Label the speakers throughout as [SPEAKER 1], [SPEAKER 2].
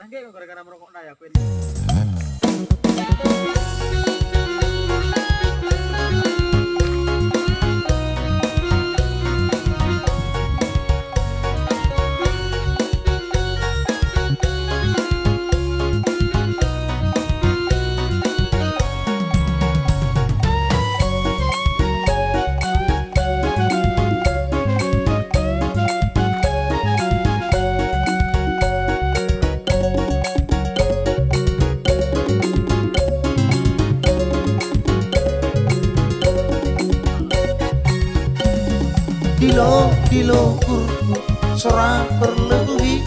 [SPEAKER 1] Tangge kok gara-gara merokok nah ya aku ini.
[SPEAKER 2] Dilo kurku seorang perlebuhi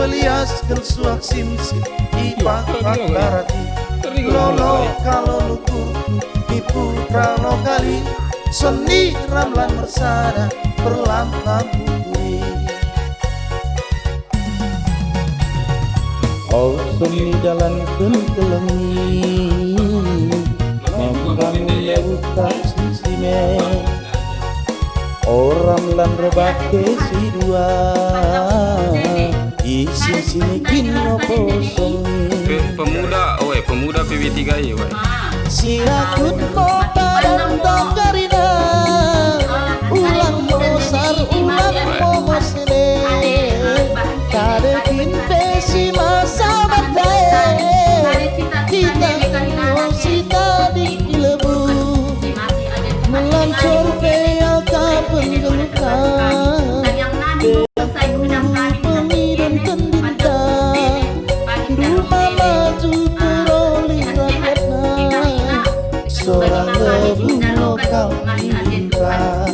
[SPEAKER 2] peliaskan suak simsim di pakat barati lolo kalau luku di putra lokali seni ramlan mersada perlampang buri oh seni dalam kentelengi membangun lewutan sisime orang lan rebake si dua isi sini kino posongi
[SPEAKER 3] pemuda PW3 ya weh
[SPEAKER 2] sirakut mo padang tokarina ulang mosar ulang momosene kadepin pesi masa badai kita sita di lebu melancur peyal kapan gelukan pemidun tendita rumah maju teroli rakyatna seorang lebu lokal intra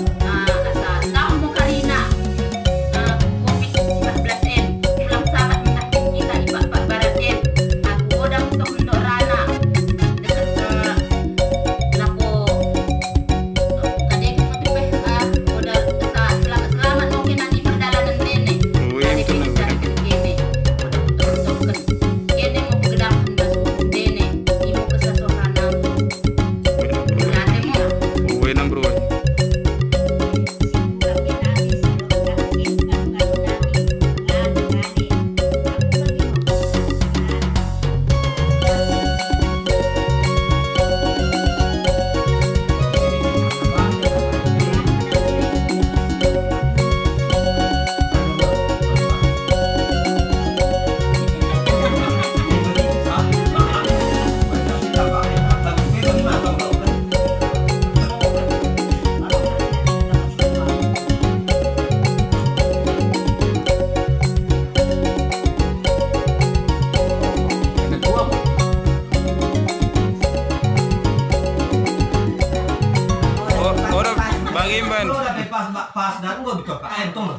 [SPEAKER 4] pas dan gua buka air tuh.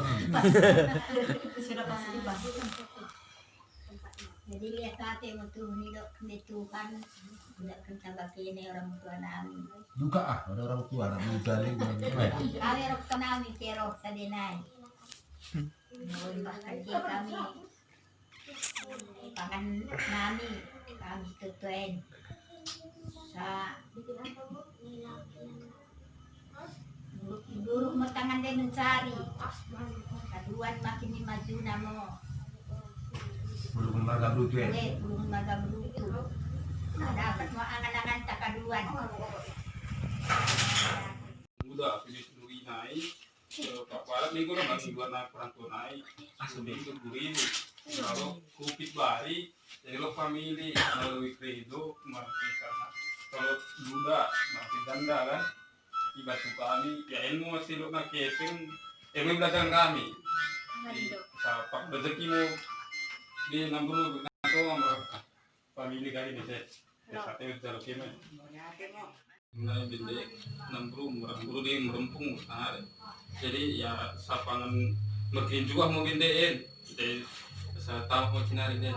[SPEAKER 5] Sudah pasti bagus. Jadi lihat kate metu itu kan udah kencang kaki ini orang tua nami.
[SPEAKER 4] Juga ada orang tua anak muda nih.
[SPEAKER 5] Kami orang tua nami kero sadenai. Mau dibahas kami. Pangan nami kami tutuen. Sa Buruk tangan dia mencari kaduan makin maju namo
[SPEAKER 4] Belum marga brutu ya.
[SPEAKER 5] Belum marga brutu dapat mau angan-angan tak kaduan
[SPEAKER 3] muda pilih dulu naik Pak Barat nih gue masih buat naik perantau naik asli itu gurih kalau kupit bari jadi lo family melalui kredo masih karena kalau muda masih ganda kan iba kami ya ilmu masih lo nak keping ilmu belajar kami sa pak rezeki mo di namburu nato amro family kali ni saya sate jalo keme nah binde namburu meramburu di merempung sana jadi ya sapangan makin juga mau bindein jadi saya tahu mau cinari deh